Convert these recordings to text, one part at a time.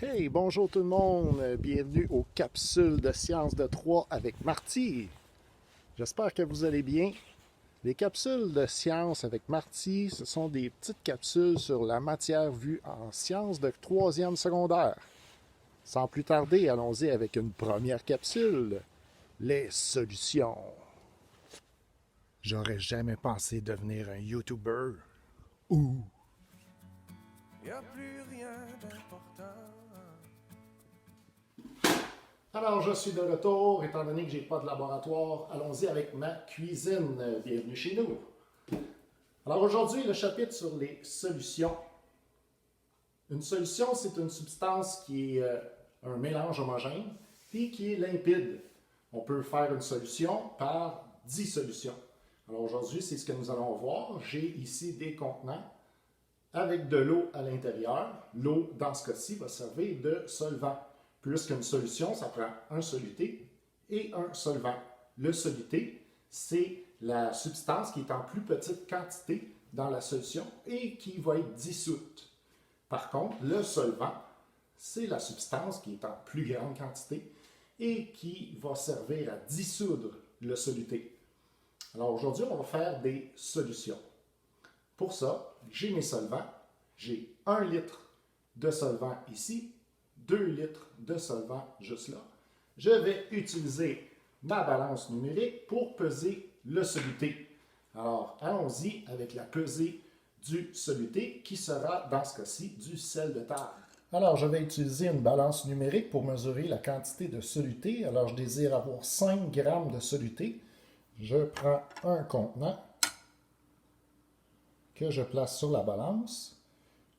Hey, bonjour tout le monde, bienvenue aux capsules de sciences de 3 avec Marty. J'espère que vous allez bien. Les capsules de sciences avec Marty, ce sont des petites capsules sur la matière vue en sciences de troisième secondaire. Sans plus tarder, allons-y avec une première capsule, les solutions. J'aurais jamais pensé devenir un YouTuber. Ouh! Y a plus rien d'important. Alors, je suis de retour, étant donné que j'ai pas de laboratoire. Allons-y avec ma cuisine. Bienvenue chez nous. Alors aujourd'hui, le chapitre sur les solutions. Une solution, c'est une substance qui est un mélange homogène et qui est limpide. On peut faire une solution par dissolution. Alors aujourd'hui, c'est ce que nous allons voir. J'ai ici des contenants avec de l'eau à l'intérieur. L'eau, dans ce cas-ci, va servir de solvant. Puisqu'une solution, ça prend un soluté et un solvant. Le soluté, c'est la substance qui est en plus petite quantité dans la solution et qui va être dissoute. Par contre, le solvant, c'est la substance qui est en plus grande quantité et qui va servir à dissoudre le soluté. Alors aujourd'hui, on va faire des solutions. Pour ça, j'ai mes solvants. J'ai 1 litre de solvant ici, 2 litres de solvant juste là. Je vais utiliser ma balance numérique pour peser le soluté. Alors, allons-y avec la pesée du soluté qui sera, dans ce cas-ci, du sel de table. Alors, je vais utiliser une balance numérique pour mesurer la quantité de soluté. Alors, je désire avoir 5 grammes de soluté. Je prends un contenant que je place sur la balance.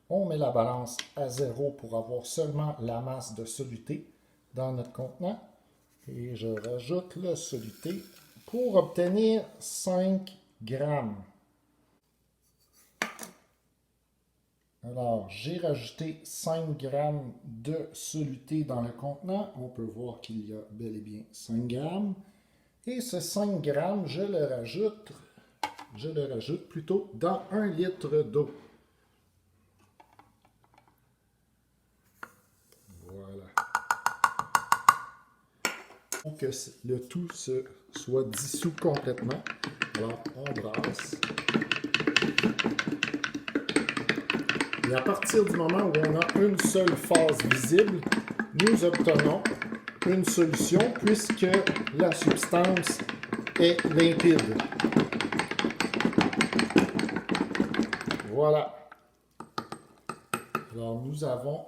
On met la balance à 0 pour avoir seulement la masse de soluté dans notre contenant. Et je rajoute le soluté pour obtenir 5 grammes. Alors, j'ai rajouté 5 grammes de soluté dans le contenant. On peut voir qu'il y a bel et bien 5 grammes. Et ce 5 grammes, je le rajoute plutôt dans 1 litre d'eau. Voilà. Pour que le tout soit dissous complètement. Alors, on brasse. Et à partir du moment où on a une seule phase visible, nous obtenons une solution puisque la substance est limpide. Voilà. Alors, nous avons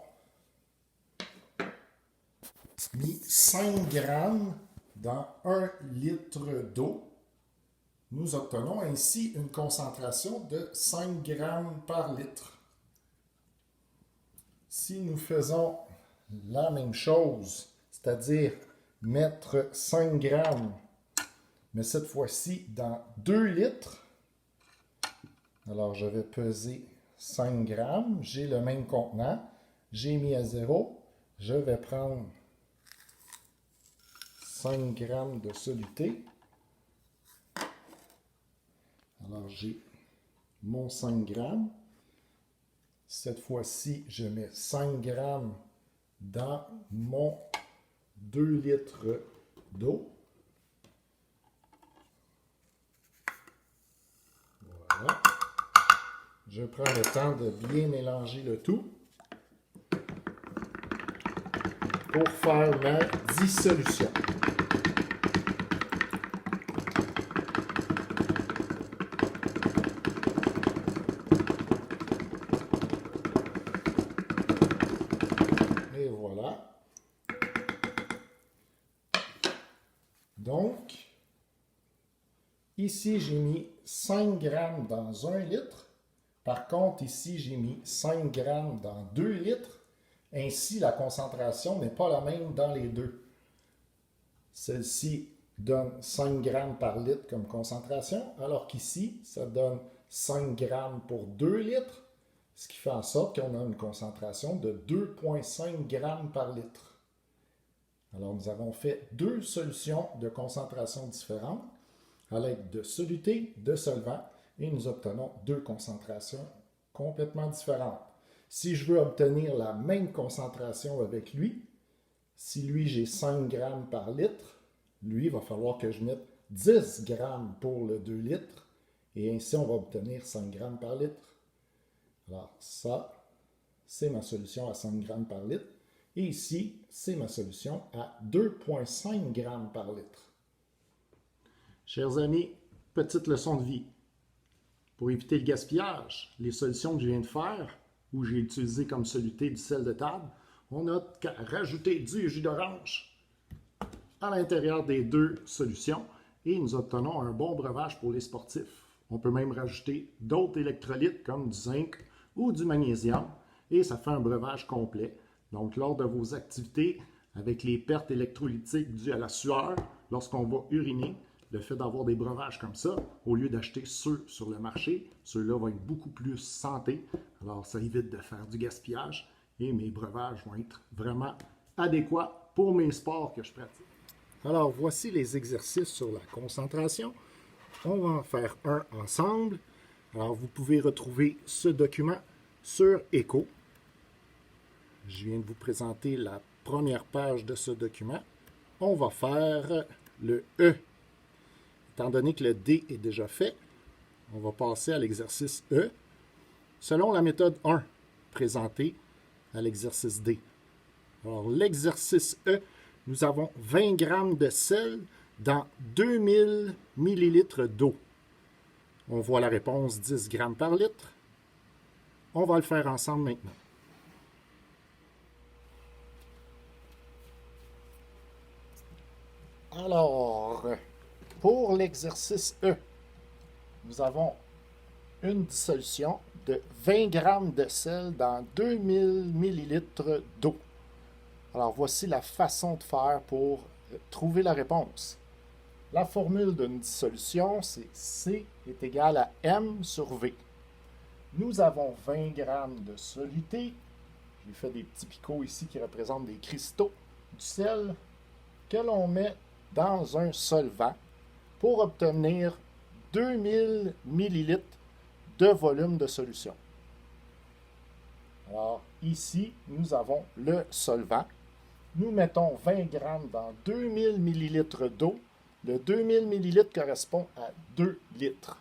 mis 5 grammes dans 1 litre d'eau. Nous obtenons ainsi une concentration de 5 grammes par litre. Si nous faisons la même chose, c'est-à-dire mettre 5 grammes, mais cette fois-ci dans 2 litres, alors je vais peser 5 grammes, j'ai le même contenant, j'ai mis à 0, je vais prendre 5 grammes de soluté. Alors, j'ai mon 5 grammes. Cette fois-ci, je mets 5 grammes dans mon 2 litres d'eau. Voilà. Je prends le temps de bien mélanger le tout pour faire ma dissolution. Et voilà. Donc, ici, j'ai mis 5 grammes dans 1 litre. Par contre, ici, j'ai mis 5 grammes dans 2 litres. Ainsi, la concentration n'est pas la même dans les deux. Celle-ci donne 5 grammes par litre comme concentration, alors qu'ici, ça donne 5 grammes pour 2 litres, ce qui fait en sorte qu'on a une concentration de 2,5 grammes par litre. Alors, nous avons fait 2 solutions de concentration différentes à l'aide de soluté, de solvant, et nous obtenons 2 concentrations complètement différentes. Si je veux obtenir la même concentration avec lui, si lui j'ai 5 grammes par litre, lui il va falloir que je mette 10 grammes pour le 2 litres, et ainsi on va obtenir 5 grammes par litre. Alors ça, c'est ma solution à 5 grammes par litre. Et ici, c'est ma solution à 2,5 grammes par litre. Chers amis, petite leçon de vie. Pour éviter le gaspillage, les solutions que je viens de faire, où j'ai utilisé comme soluté du sel de table, on n'a qu'à rajouter du jus d'orange à l'intérieur des deux solutions et nous obtenons un bon breuvage pour les sportifs. On peut même rajouter d'autres électrolytes comme du zinc ou du magnésium et ça fait un breuvage complet. Donc, lors de vos activités, avec les pertes électrolytiques dues à la sueur, lorsqu'on va uriner, le fait d'avoir des breuvages comme ça, au lieu d'acheter ceux sur le marché, ceux-là vont être beaucoup plus santé. Alors, ça évite de faire du gaspillage et mes breuvages vont être vraiment adéquats pour mes sports que je pratique. Alors, voici les exercices sur la concentration. On va en faire un ensemble. Alors, vous pouvez retrouver ce document sur Eco. Je viens de vous présenter la première page de ce document. On va faire le E. Étant donné que le D est déjà fait, on va passer à l'exercice E selon la méthode 1 présentée à l'exercice D. Alors, l'exercice E, nous avons 20 grammes de sel dans 2000 millilitres d'eau. On voit la réponse 10 grammes par litre. On va le faire ensemble maintenant. Alors, pour l'exercice E, nous avons une dissolution de 20 grammes de sel dans 2000 millilitres d'eau. Alors, voici la façon de faire pour trouver la réponse. La formule d'une dissolution, c'est C est égal à M sur V. Nous avons 20 grammes de soluté. J'ai fait des petits picots ici qui représentent des cristaux du sel que l'on met dans un solvant pour obtenir 2000 millilitres de volume de solution. Alors, ici, nous avons le solvant. Nous mettons 20 grammes dans 2000 millilitres d'eau. Le 2000 millilitres correspond à 2 litres.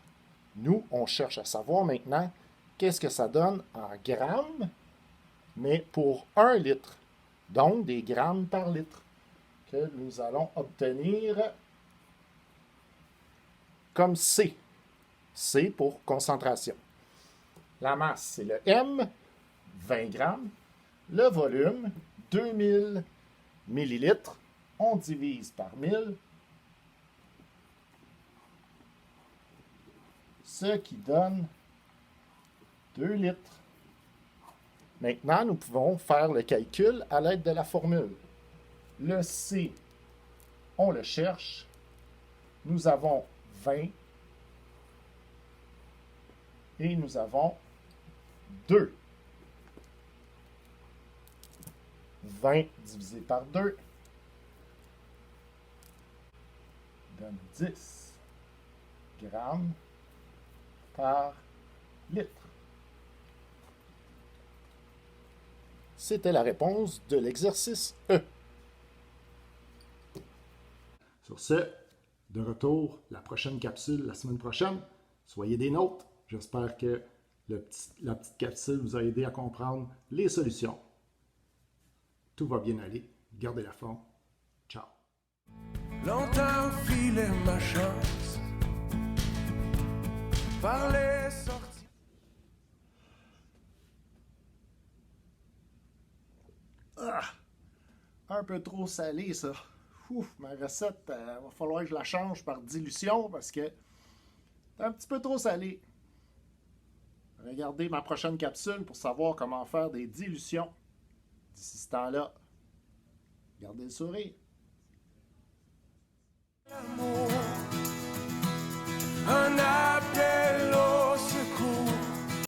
Nous, on cherche à savoir maintenant qu'est-ce que ça donne en grammes, mais pour 1 litre. Donc, des grammes par litre que nous allons obtenir comme C. C pour concentration. La masse, c'est le M, 20 grammes. Le volume, 2000 millilitres. On divise par 1000. Ce qui donne 2 litres. Maintenant, nous pouvons faire le calcul à l'aide de la formule. Le C, on le cherche. Nous avons 20 et nous avons 2. 20 divisé par 2 donne 10 grammes par litre. C'était la réponse de l'exercice E. Sur ce, de retour, la prochaine capsule, la semaine prochaine. Soyez des nôtres. J'espère que la petite capsule vous a aidé à comprendre les solutions. Tout va bien aller. Gardez la forme. Ciao. Longtemps filait ma chance par les sorties. Un peu trop salé, ça. Ouf, ma recette, va falloir que je la change par dilution parce que c'est un petit peu trop salé. Regardez ma prochaine capsule pour savoir comment faire des dilutions. D'ici ce temps-là, gardez le sourire. Un